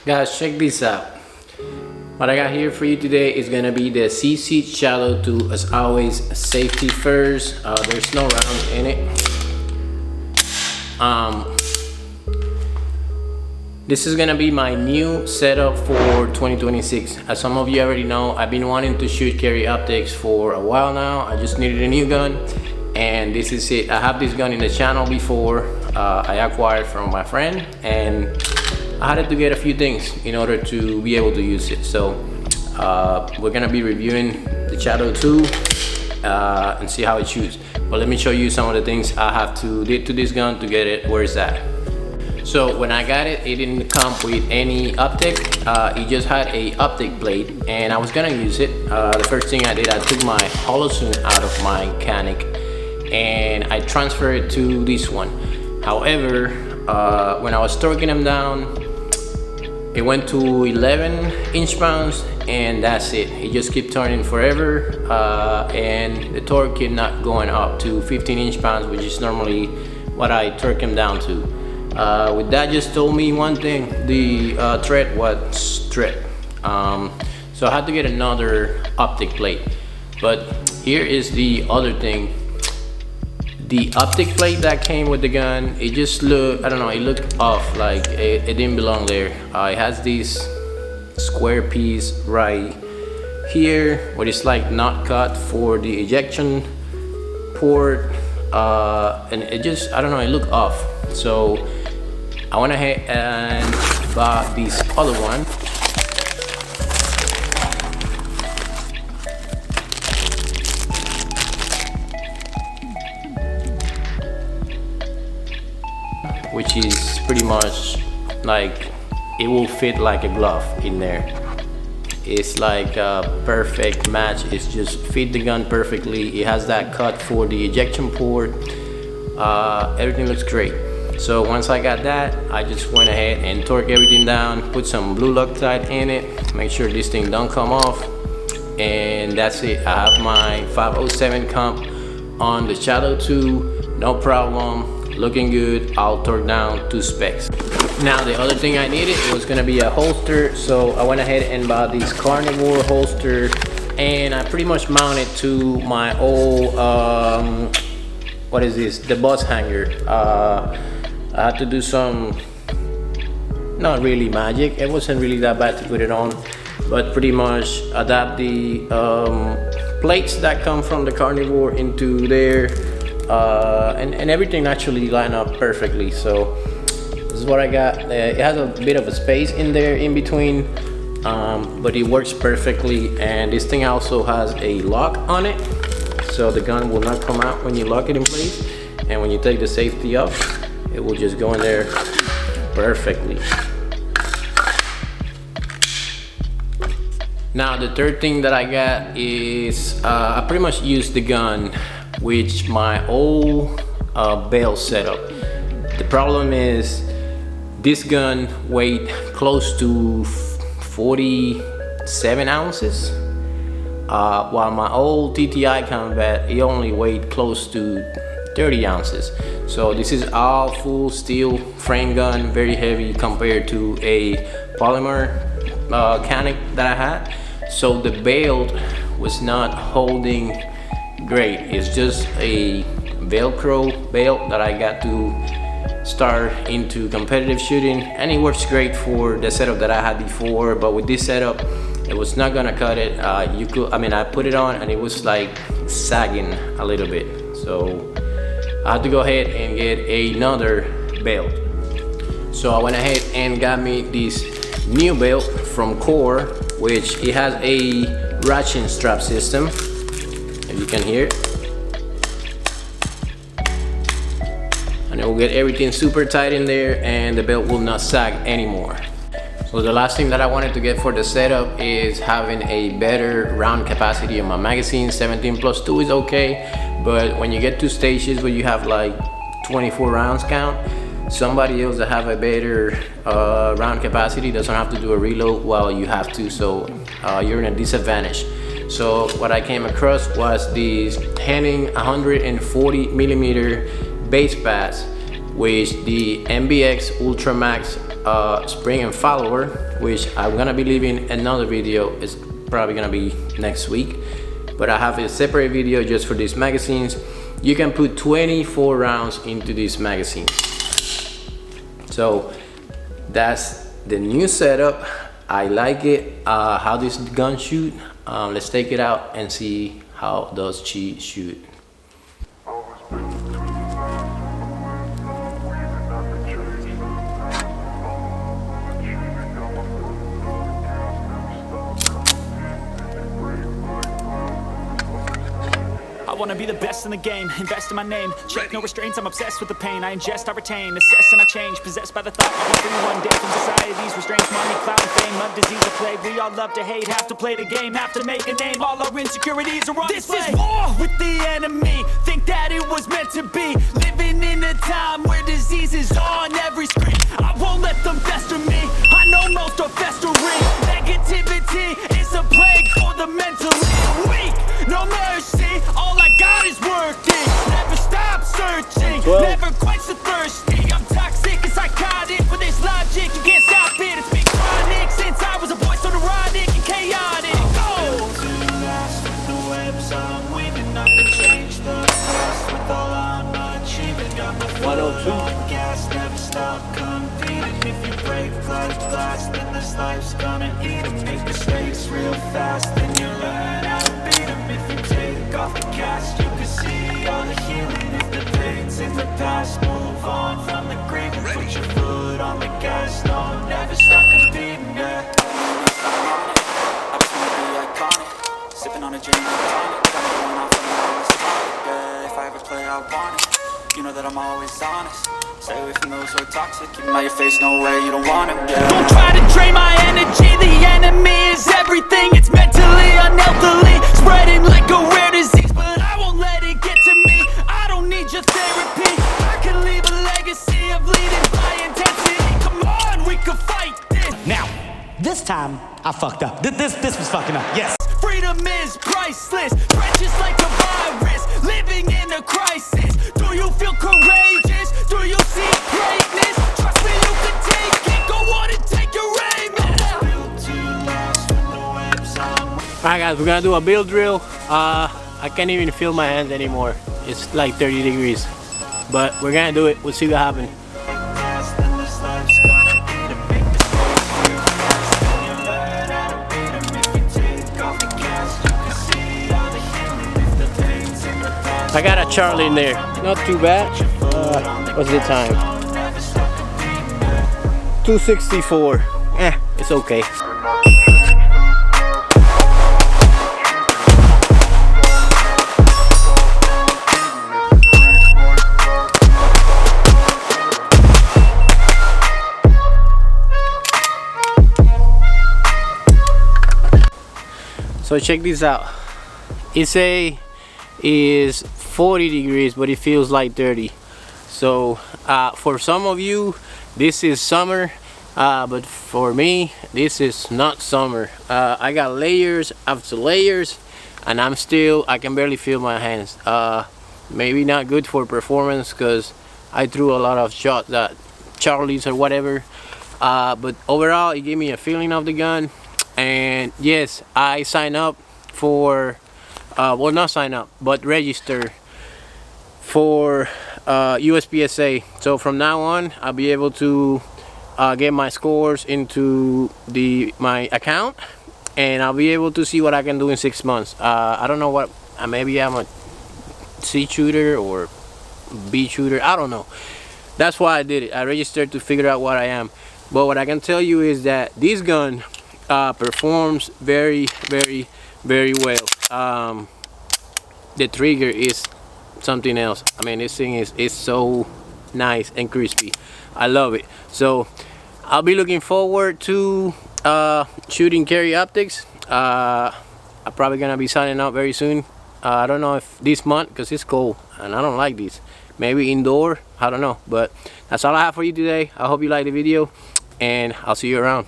Guys, check this out. What I got here for you today is gonna be the CC Shadow 2. As always, safety first. There's no rounds in it. This is gonna be my new setup for 2026. As some of you already know, I've been wanting to shoot Carry Optics for a while now. I just needed a new gun, and this is it. I have this gun in the channel before. I acquired from my friend, and I had to get a few things in order to be able to use it. So we're gonna be reviewing the Shadow 2 and see how it shoots. But let me show you some of the things I have to do to this gun to get it where it's at. So when I got it, it didn't come with any optic. It just had a optic plate, and I was gonna use it. The first thing I did, I took my hollow out of my Canic and I transferred it to this one. However, when I was torquing them down, it went to 11 inch-pounds, and that's it. It just kept turning forever, and the torque kept not going up to 15 inch-pounds, which is normally what I torque them down to. With that, just told me one thing: the thread was stripped. So I had to get another optic plate. But here is the other thing. The optic plate that came with the gun, it just looked, I don't know, it looked off, like it didn't belong there. It has this square piece right here, where it's like not cut for the ejection port, and it just, I don't know, it looked off. So I went ahead and bought this other one. Which is pretty much like, it will fit like a glove in there. It's like a perfect match. It's just fit the gun perfectly. It has that cut for the ejection port. Everything looks great. So once I got that, I just went ahead and torqued everything down, put some blue Loctite in it, make sure this thing don't come off, and that's it. I have my 507 comp on the Shadow 2, no problem. Looking good. I'll torque down to specs. Now the other thing I needed was gonna be a holster, so I went ahead and bought this Carnivore holster, and I pretty much mounted to my old what is this, the bus hanger. I had to do some, not really magic, it wasn't really that bad to put it on, but pretty much adapt the plates that come from the Carnivore into there. And everything actually lined up perfectly. So this is what I got. It has a bit of a space in there in between, but it works perfectly. And this thing also has a lock on it, so the gun will not come out when you lock it in place, and when you take the safety off, it will just go in there perfectly. Now the third thing that I got is I pretty much used the gun with my old bail setup. The problem is this gun weighed close to 47 ounces, while my old TTI Combat, it only weighed close to 30 ounces. So this is all full steel frame gun, very heavy compared to a polymer Canic that I had. So the bail was not holding great. It's just a Velcro bail that I got to start into competitive shooting, and it works great for the setup that I had before. But with this setup, it was not gonna cut it. I put it on and it was like sagging a little bit, so I had to go ahead and get another bail. So I went ahead and got me this new bail from Core, which it has a ratchet strap system. You can hear it, and it will get everything super tight in there, and the belt will not sag anymore. So the last thing that I wanted to get for the setup is having a better round capacity on my magazine. 17+2 is okay, but when you get to stages where you have like 24 rounds count, somebody else that have a better round capacity doesn't have to do a reload while you have to, so you're in a disadvantage. So what I came across was these Henning 140mm base pads, which the MBX Ultra Max spring and follower, which I'm gonna be leaving another video. It's probably gonna be next week, but I have a separate video just for these magazines. You can put 24 rounds into these magazines. So that's the new setup. I like it, how this gun shoot. Let's take it out and see how does she shoot. I wanna be the best in the game, invest in my name. Check no restraints, I'm obsessed with the pain. I ingest, I retain, assess and I change. Possessed by the thought I'll be free one day from society's restraints. Money, clout, and fame, love, disease, or plague. We all love to hate, have to play the game, have to make a name. All our insecurities are on display. This is war with the enemy, think that it was meant to be. Living in a time where disease is on every screen. I won't let them fester me, I know most are festering. Negativity is a plague for the mentally weak. No mercy, all I got is working. Never stop searching, never quench the thirsty. I'm toxic and psychotic with this logic. You can't stop it, it's been chronic since I was a boy, so neurotic and chaotic. Built to last with the webs I'm weaving. Not to change the past with all I'm achieving. Got my foot on gas, never stop competing. If you break like glass, then this life's gonna eat 'em. Make mistakes real fast, then you learn how to beat 'em. If you take off the cast, you can see all the healing. If the pain's in the past, move on from the grave and put your foot on the gas. No, never stop competing, yeah. I just wanna be iconic, sipping on a gin and tonic. Got me going off on the lowest topic, yeah. If I ever play, I want it. You know that I'm always honest. Stay away from those who are toxic. Keep 'em out your face, no way, you don't want it, yeah. Don't try to drain my energy. The enemy is everything. It's mentally, unhealthily, spreading like a rare disease. But I won't let it get to me. I don't need your therapy. I can leave a legacy of leading by intensity. Come on, we can fight this. Now, this time I fucked up. This was fucking up. Yes. Freedom is priceless. Precious like a virus. Living in a crisis. Do you feel courageous? Do you see greatness? Trust me, you can take it. Go on and take your aim. Alright guys, we're gonna do a build drill. I can't even feel my hands anymore. It's like 30 degrees. But we're gonna do it. We'll see what happens. I got a Charlie in there. Not too bad. What's the time? 2:64. It's okay. So check this out. It's is 40 degrees, but it feels like 30. So for some of you this is summer, but for me this is not summer. I got layers after layers and I can barely feel my hands. Maybe not good for performance because I threw a lot of shots at Charlies or whatever, but overall it gave me a feeling of the gun. And yes, I signed up for well, not sign up, but register for USPSA. So from now on, I'll be able to get my scores into my account, and I'll be able to see what I can do in 6 months. I don't know what, maybe I'm a C shooter or B shooter, I don't know. That's why I did it. I registered to figure out what I am. But what I can tell you is that this gun performs very, very, very well. The trigger is something else. I mean, this thing is so nice and crispy. I love it. So I'll be looking forward to shooting Carry Optics. I'm probably gonna be signing up very soon. I don't know if this month because it's cold and I don't like these. Maybe indoor, I don't know. But that's all I have for you today. I hope you like the video and I'll see you around.